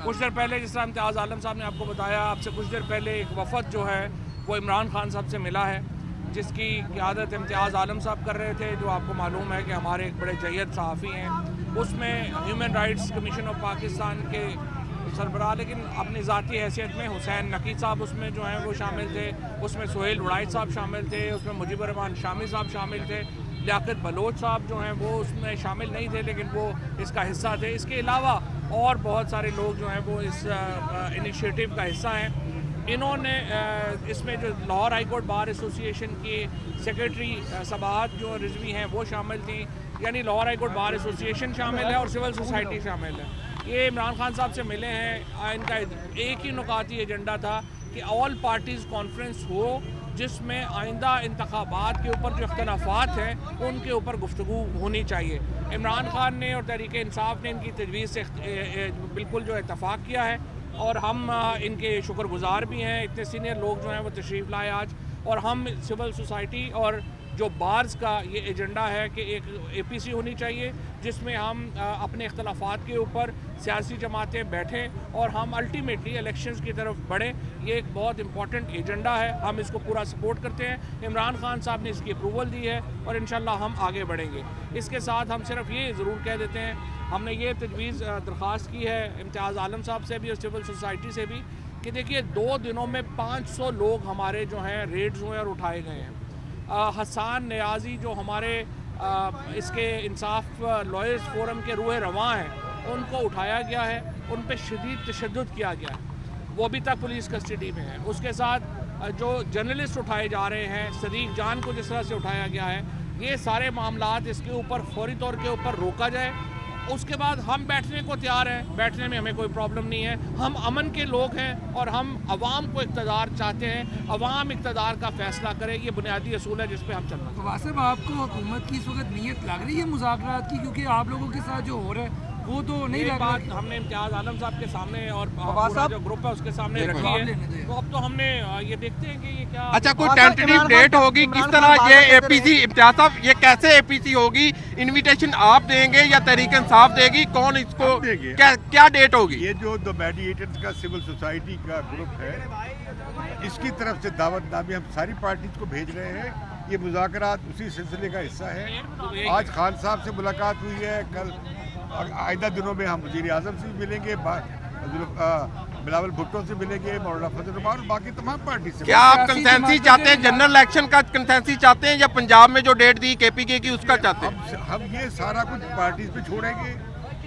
کچھ دیر پہلے جس طرح امتیاز عالم صاحب نے آپ کو بتایا، آپ سے کچھ دیر پہلے ایک وفد جو ہے وہ عمران خان صاحب سے ملا ہے، جس کی قیادت امتیاز عالم صاحب کر رہے تھے، جو آپ کو معلوم ہے کہ ہمارے ایک بڑے جید صحافی ہیں۔ اس میں human rights commission of Pakistan کے سربراہ، لیکن اپنی ذاتی حیثیت میں حسین نقی صاحب اس میں جو ہیں وہ شامل تھے، اس میں سہیل وڑائچ صاحب شامل تھے، اس میں مجیب الرحمان شامی صاحب شامل تھے، لیاقت بلوچ صاحب جو ہیں وہ اس میں شامل نہیں تھے لیکن وہ اس کا حصہ تھے۔ اس کے علاوہ اور بہت سارے لوگ جو ہیں وہ اس انیشیٹو کا حصہ ہیں۔ انہوں نے اس میں جو لاہور ہائی کورٹ بار ایسوسی ایشن کی سیکریٹری صباحت جو رضوی ہیں وہ شامل تھیں، یعنی لاہور ہائی کورٹ بار ایسوسی ایشن شامل ہے اور سول سوسائٹی شامل ہے۔ یہ عمران خان صاحب سے ملے ہیں، ان کا ایک ہی نکاتی ایجنڈا تھا کہ آل پارٹیز کانفرنس ہو، جس میں آئندہ انتخابات کے اوپر جو اختلافات ہیں ان کے اوپر گفتگو ہونی چاہیے۔ عمران خان نے اور تحریک انصاف نے ان کی تجویز سے بالکل جو اتفاق کیا ہے، اور ہم ان کے شکر گزار بھی ہیں۔ اتنے سینئر لوگ جو ہیں وہ تشریف لائے آج، اور ہم سول سوسائٹی اور جو بارز کا یہ ایجنڈا ہے کہ ایک اے پی سی ہونی چاہیے جس میں ہم اپنے اختلافات کے اوپر سیاسی جماعتیں بیٹھیں اور ہم الٹیمیٹلی الیکشنز کی طرف بڑھیں۔ یہ ایک بہت امپورٹنٹ ایجنڈا ہے، ہم اس کو پورا سپورٹ کرتے ہیں۔ عمران خان صاحب نے اس کی اپروول دی ہے اور انشاءاللہ ہم آگے بڑھیں گے۔ اس کے ساتھ ہم صرف یہ ضرور کہہ دیتے ہیں، ہم نے یہ تجویز درخواست کی ہے امتیاز عالم صاحب سے بھی اور سول سوسائٹی سے بھی کہ دیکھیے 2 دنوں میں 500 لوگ ہمارے جو ہیں ریڈز ہوئے اور اٹھائے گئے ہیں۔ حسان نیازی جو ہمارے اس کے انصاف لائرز فورم کے روح رواں ہیں، ان کو اٹھایا گیا ہے، ان پہ شدید تشدد کیا گیا ہے، وہ ابھی تک پولیس کسٹڈی میں ہے۔ اس کے ساتھ جو جرنلسٹ اٹھائے جا رہے ہیں، صدیق جان کو جس طرح سے اٹھایا گیا ہے، یہ سارے معاملات اس کے اوپر فوری طور کے اوپر روکا جائے۔ اس کے بعد ہم بیٹھنے کو تیار ہیں، بیٹھنے میں ہمیں کوئی پرابلم نہیں ہے، ہم امن کے لوگ ہیں اور ہم عوام کو اقتدار چاہتے ہیں، عوام اقتدار کا فیصلہ کرے، یہ بنیادی اصول ہے جس پہ ہم چلنا چاہتے ہیں۔ صاحب آپ کو حکومت کی اس وقت نیت لگ رہی ہے مذاکرات کی، کیونکہ آپ لوگوں کے ساتھ جو ہو رہا ہے وہ تو نہیں لگ بات ہم نے امتیاز عالم صاحب کے سامنے اور پورا جو گروپ ہے اس کے سامنے رکھی ہے، تو اب تو ہم نے یہ دیکھتے ہیں کہ یہ کیا۔ اچھا، کوئی ٹینٹیو ڈیٹ ہوگی کس طرح یہ اے پی سی؟ امتیاز صاحب یہ کیسے اے پی سی ہوگی؟ انویٹیشن آپ دیں گے یا تحریک انصاف دے گی؟ کون اس کو کیا ڈیٹ ہوگی؟ یہ جو دی میڈیٹرز کا سول سوسائٹی کا گروپ ہے، اس کی طرف سے دعوت نامے ہم ساری پارٹیز کو بھیج رہے ہیں۔ یہ مذاکرات اسی سلسلے کا حصہ ہے۔ آج خان صاحب سے ملاقات ہوئی ہے، کل آئندہ دنوں میں ہم وزیر اعظم سے بھی ملیں گے، بلاول بھٹو سے ملیں گے، مولانا فضل الرحمان اور باقی تمام پارٹی سے۔ کیا آپ کنسنسی چاہتے ہیں، جنرل الیکشن کا کنسنسی چاہتے ہیں، یا پنجاب میں جو ڈیٹ دی کے پی کے کی اس کا چاہتے ہیں؟ ہم یہ سارا کچھ پارٹیز پہ چھوڑیں گے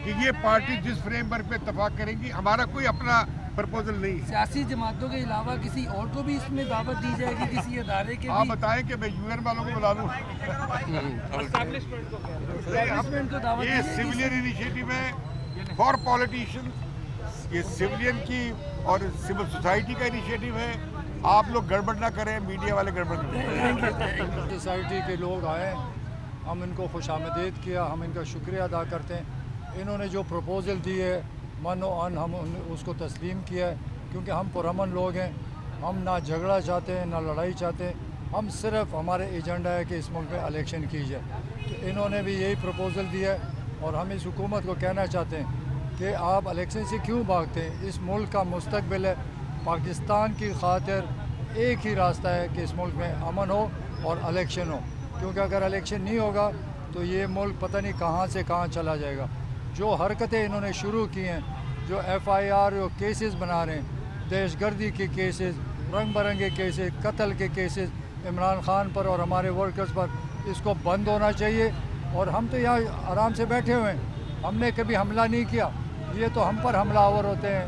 کہ یہ پارٹی جس فریم ورک پہ اتفاق کریں گی، ہمارا کوئی اپنا پرپوزل نہیں ہے۔ سیاسی جماعتوں کے علاوہ کسی اور کو بھی اس میں دعوت دی جائے گی، کسی ادارے کے؟ آپ بتائیں کہ میں یو این والوں کو بلا لوں؟ یہ سویلین انیشیٹو ہے فار پولیٹیشینز، یہ سویلین کی اور سول سوسائٹی کا انیشیٹو ہے۔ آپ لوگ گڑبڑ نہ کریں، میڈیا والے گڑبڑ نہ کریں۔ سوسائٹی کے لوگ آئے، ہم ان کو خوش آمدید کیا، ہم ان کا شکریہ ادا کرتے ہیں۔ انہوں نے جو پروپوزل دی ہے من و ان ہم اس کو تسلیم کیا ہے، کیونکہ ہم پرامن لوگ ہیں، ہم نہ جھگڑا چاہتے ہیں نہ لڑائی چاہتے ہیں، ہم صرف ہمارے ایجنڈا ہے کہ اس ملک میں الیکشن کی جائے۔ تو انہوں نے بھی یہی پروپوزل دیا ہے، اور ہم اس حکومت کو کہنا چاہتے ہیں کہ آپ الیکشن سے کیوں بھاگتے ہیں؟ اس ملک کا مستقبل ہے، پاکستان کی خاطر ایک ہی راستہ ہے کہ اس ملک میں امن ہو اور الیکشن ہو، کیونکہ اگر الیکشن نہیں ہوگا تو یہ ملک پتہ نہیں کہاں سے کہاں چلا جائے گا۔ جو حرکتیں انہوں نے شروع کی ہیں، جو ایف آئی آر جو کیسز بنا رہے ہیں، دہشت گردی کے کیسز، رنگ برنگے کیسز، قتل کے کیسز عمران خان پر اور ہمارے ورکرز پر، اس کو بند ہونا چاہیے۔ اور ہم تو یہاں آرام سے بیٹھے ہوئے ہیں، ہم نے کبھی حملہ نہیں کیا، یہ تو ہم پر حملہ آور ہوتے ہیں،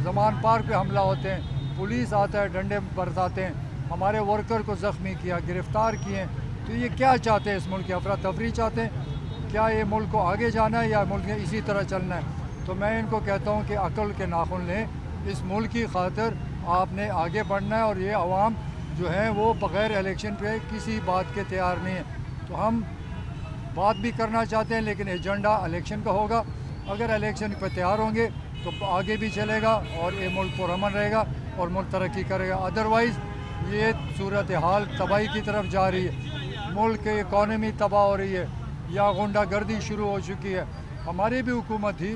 زمان پارک پہ حملہ ہوتے ہیں، پولیس آتا ہے ڈنڈے برساتے ہیں، ہمارے ورکر کو زخمی کیا، گرفتار کیے ہیں۔ تو یہ کیا چاہتے ہیں؟ اس ملک کی افراتفری چاہتے ہیں؟ کیا یہ ملک کو آگے جانا ہے یا ملک میں اسی طرح چلنا ہے؟ تو میں ان کو کہتا ہوں کہ عقل کے ناخن لیں، اس ملک کی خاطر آپ نے آگے بڑھنا ہے، اور یہ عوام جو ہیں وہ بغیر الیکشن پہ کسی بات کے تیار نہیں ہیں۔ تو ہم بات بھی کرنا چاہتے ہیں لیکن ایجنڈا الیکشن کا ہوگا۔ اگر الیکشن پہ تیار ہوں گے تو آگے بھی چلے گا اور یہ ملک پرامن رہے گا اور ملک ترقی کرے گا۔ ادروائز یہ صورتحال تباہی کی طرف جا رہی ہے، ملک کی اکانومی تباہ ہو رہی ہے، یا غنڈہ گردی شروع ہو چکی ہے۔ ہماری بھی حکومت تھی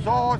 100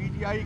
PTI